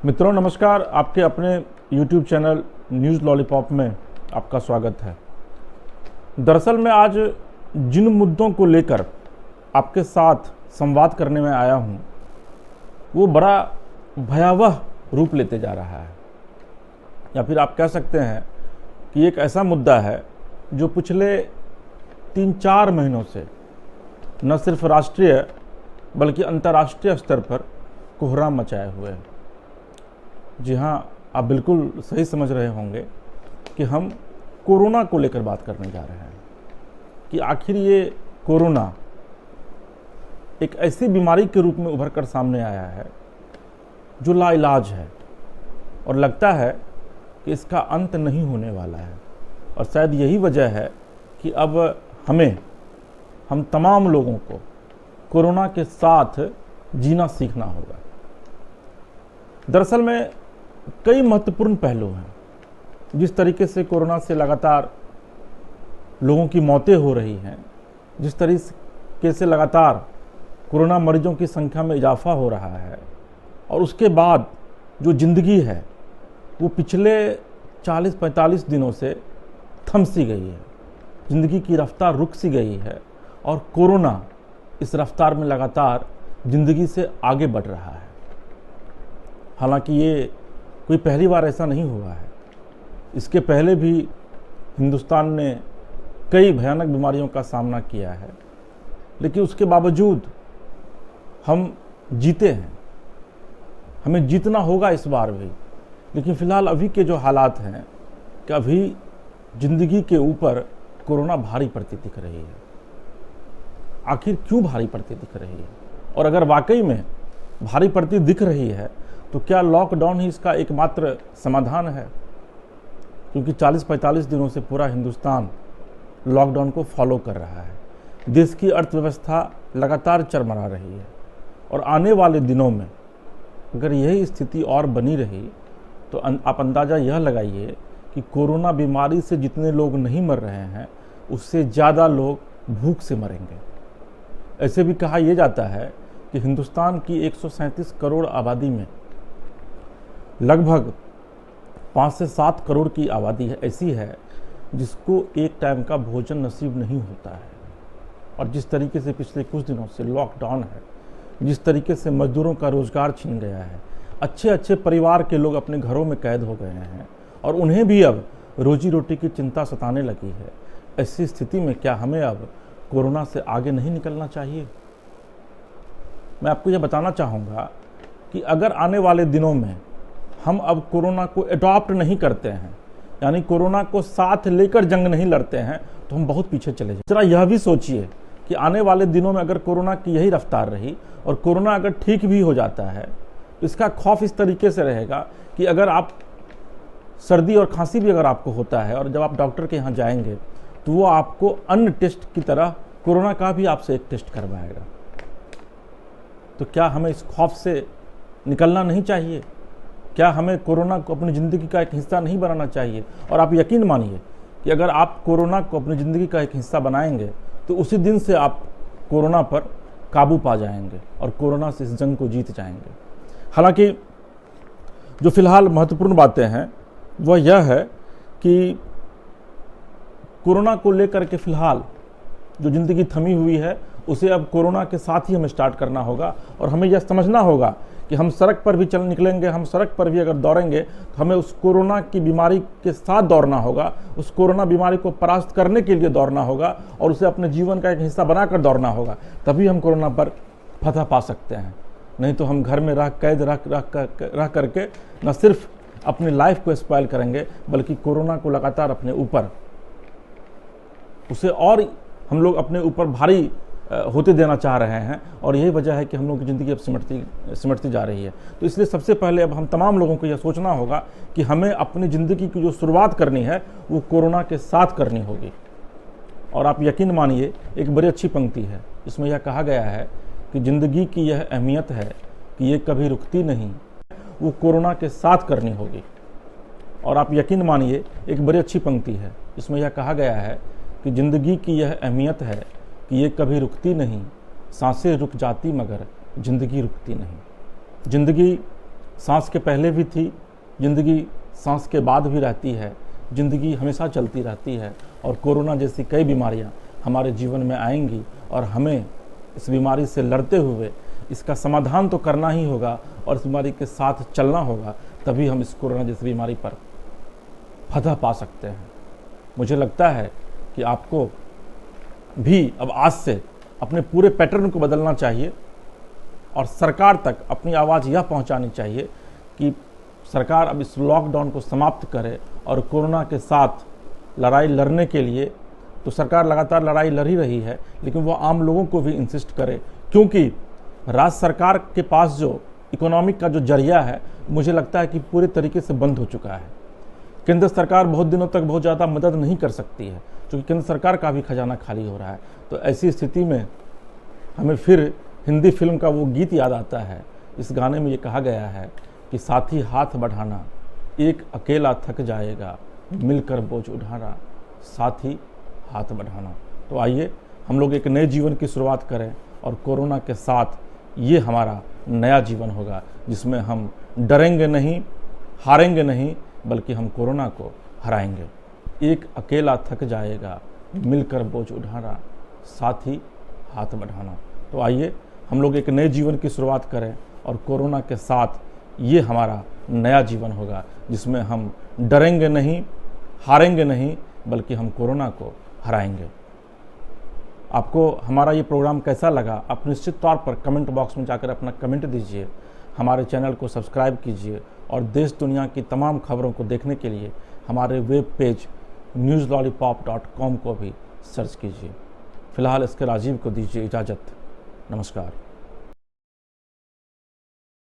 मित्रों नमस्कार। आपके अपने YouTube चैनल न्यूज़ लॉलीपॉप में आपका स्वागत है। दरअसल मैं आज जिन मुद्दों को लेकर आपके साथ संवाद करने में आया हूं, वो बड़ा भयावह रूप लेते जा रहा है, या फिर आप कह सकते हैं कि एक ऐसा मुद्दा है जो पिछले 3-4 महीनों से न सिर्फ राष्ट्रीय बल्कि अंतर्राष्ट्रीय स्तर पर कोहराम मचाए हुए है। जी हाँ, आप बिल्कुल सही समझ रहे होंगे कि हम कोरोना को लेकर बात करने जा रहे हैं कि आखिर ये कोरोना एक ऐसी बीमारी के रूप में उभर कर सामने आया है जो लाइलाज है और लगता है कि इसका अंत नहीं होने वाला है। और शायद यही वजह है कि अब हम तमाम लोगों को कोरोना के साथ जीना सीखना होगा। दरअसल में कई महत्वपूर्ण पहलू हैं। जिस तरीके से कोरोना से लगातार लोगों की मौतें हो रही हैं, जिस तरीके से लगातार कोरोना मरीजों की संख्या में इजाफा हो रहा है, और उसके बाद जो ज़िंदगी है वो पिछले 40-45 दिनों से थम सी गई है। ज़िंदगी की रफ्तार रुक सी गई है और कोरोना इस रफ्तार में लगातार ज़िंदगी से आगे बढ़ रहा है। हालांकि ये कोई पहली बार ऐसा नहीं हुआ है। इसके पहले भी हिंदुस्तान ने कई भयानक बीमारियों का सामना किया है, लेकिन उसके बावजूद हम जीते हैं। हमें जीतना होगा इस बार भी। लेकिन फ़िलहाल अभी के जो हालात हैं कि अभी ज़िंदगी के ऊपर कोरोना भारी पड़ती दिख रही है। आखिर क्यों भारी पड़ती दिख रही है? और अगर वाकई में भारी पड़ती दिख रही है तो क्या लॉकडाउन ही इसका एकमात्र समाधान है? क्योंकि 40-45 दिनों से पूरा हिंदुस्तान लॉकडाउन को फॉलो कर रहा है। देश की अर्थव्यवस्था लगातार चरमरा रही है और आने वाले दिनों में अगर यही स्थिति और बनी रही तो आप अंदाज़ा यह लगाइए कि कोरोना बीमारी से जितने लोग नहीं मर रहे हैं, उससे ज़्यादा लोग भूख से मरेंगे। ऐसे भी कहा यह जाता है कि हिंदुस्तान की 137 करोड़ आबादी में लगभग 5 से 7 करोड़ की आबादी ऐसी है जिसको एक टाइम का भोजन नसीब नहीं होता है। और जिस तरीके से पिछले कुछ दिनों से लॉकडाउन है, जिस तरीके से मजदूरों का रोज़गार छीन गया है, अच्छे अच्छे परिवार के लोग अपने घरों में कैद हो गए हैं और उन्हें भी अब रोजी रोटी की चिंता सताने लगी है। ऐसी स्थिति में क्या हमें अब कोरोना से आगे नहीं निकलना चाहिए? मैं आपको यह बताना चाहूँगा कि अगर आने वाले दिनों में हम अब कोरोना को अडॉप्ट नहीं करते हैं, यानी कोरोना को साथ लेकर जंग नहीं लड़ते हैं, तो हम बहुत पीछे चले जाएंगे। जरा यह भी सोचिए कि आने वाले दिनों में अगर कोरोना की यही रफ्तार रही और कोरोना अगर ठीक भी हो जाता है, तो इसका खौफ इस तरीके से रहेगा कि अगर आप सर्दी और खांसी भी अगर आपको होता है और जब आप डॉक्टर के यहाँ जाएंगे तो वो आपको अन्य टेस्ट की तरह कोरोना का भी आपसे एक टेस्ट करवाएगा। तो क्या हमें इस खौफ से निकलना नहीं चाहिए? क्या हमें कोरोना को अपनी ज़िंदगी का एक हिस्सा नहीं बनाना चाहिए? और आप यकीन मानिए कि अगर आप कोरोना को अपनी ज़िंदगी का एक हिस्सा बनाएंगे तो उसी दिन से आप कोरोना पर काबू पा जाएंगे और कोरोना से इस जंग को जीत जाएंगे। हालांकि जो फ़िलहाल महत्वपूर्ण बातें हैं वह यह है कि कोरोना को लेकर के फ़िलहाल जो ज़िंदगी थमी हुई है उसे अब कोरोना के साथ ही हमें स्टार्ट करना होगा। और हमें यह समझना होगा कि हम सड़क पर भी चल निकलेंगे, हम सड़क पर भी अगर दौड़ेंगे तो हमें उस कोरोना की बीमारी के साथ दौड़ना होगा, उस कोरोना बीमारी को परास्त करने के लिए दौड़ना होगा और उसे अपने जीवन का एक हिस्सा बनाकर दौड़ना होगा। तभी हम कोरोना पर फतह पा सकते हैं। नहीं तो हम घर में कैद रह करके न सिर्फ अपनी लाइफ को स्पॉइल करेंगे बल्कि कोरोना को लगातार अपने ऊपर उसे और हम लोग अपने ऊपर भारी होते देना चाह रहे हैं। और यही वजह है कि हम लोगों की ज़िंदगी अब सिमटती जा रही है। तो इसलिए सबसे पहले अब हम तमाम लोगों को यह सोचना होगा कि हमें अपनी ज़िंदगी की जो शुरुआत करनी है वो कोरोना के साथ करनी होगी। और आप यकीन मानिए, एक बड़ी अच्छी पंक्ति है, इसमें यह कहा गया है कि ज़िंदगी की यह अहमियत है कि ये कभी रुकती नहीं, वो कोरोना के साथ करनी होगी। और आप यकीन मानिए, एक बड़ी अच्छी पंक्ति है, इसमें यह कहा गया है कि ज़िंदगी की यह अहमियत है कि ये कभी रुकती नहीं, सांसें रुक जाती मगर ज़िंदगी रुकती नहीं। ज़िंदगी सांस के पहले भी थी ज़िंदगी, सांस के बाद भी रहती है, ज़िंदगी हमेशा चलती रहती है। और कोरोना जैसी कई बीमारियां हमारे जीवन में आएंगी और हमें इस बीमारी से लड़ते हुए इसका समाधान तो करना ही होगा और इस बीमारी के साथ चलना होगा, तभी हम इस कोरोना जैसी बीमारी पर फतह पा सकते हैं। मुझे लगता है कि आपको भी अब आज से अपने पूरे पैटर्न को बदलना चाहिए और सरकार तक अपनी आवाज़ यह पहुंचानी चाहिए कि सरकार अब इस लॉकडाउन को समाप्त करे और कोरोना के साथ लड़ाई लड़ने के लिए तो सरकार लगातार लड़ाई लड़ ही रही है, लेकिन वो आम लोगों को भी इंसिस्ट करे, क्योंकि राज्य सरकार के पास जो इकोनॉमिक का जो जरिया है मुझे लगता है कि पूरे तरीके से बंद हो चुका है। केंद्र सरकार बहुत दिनों तक बहुत ज़्यादा मदद नहीं कर सकती है, क्योंकि केंद्र सरकार का भी खजाना खाली हो रहा है। तो ऐसी स्थिति में हमें फिर हिंदी फिल्म का वो गीत याद आता है। इस गाने में ये कहा गया है कि साथी हाथ बढ़ाना, एक अकेला थक जाएगा, मिलकर बोझ उठाना, साथी हाथ बढ़ाना। तो आइए हम लोग एक नए जीवन की शुरुआत करें और कोरोना के साथ ये हमारा नया जीवन होगा, जिसमें हम डरेंगे नहीं, हारेंगे नहीं, बल्कि हम कोरोना को हराएंगे। एक अकेला थक जाएगा, मिलकर बोझ उठाना, साथी हाथ बढ़ाना। तो आइए हम लोग एक नए जीवन की शुरुआत करें और कोरोना के साथ ये हमारा नया जीवन होगा, जिसमें हम डरेंगे नहीं, हारेंगे नहीं, बल्कि हम कोरोना को हराएंगे। आपको हमारा ये प्रोग्राम कैसा लगा, आप निश्चित तौर पर कमेंट बॉक्स में जाकर अपना कमेंट दीजिए। हमारे चैनल को सब्सक्राइब कीजिए और देश दुनिया की तमाम खबरों को देखने के लिए हमारे वेब पेज newslollipop.com को भी सर्च कीजिए। फिलहाल इसके राजीव को दीजिए इजाज़त। नमस्कार।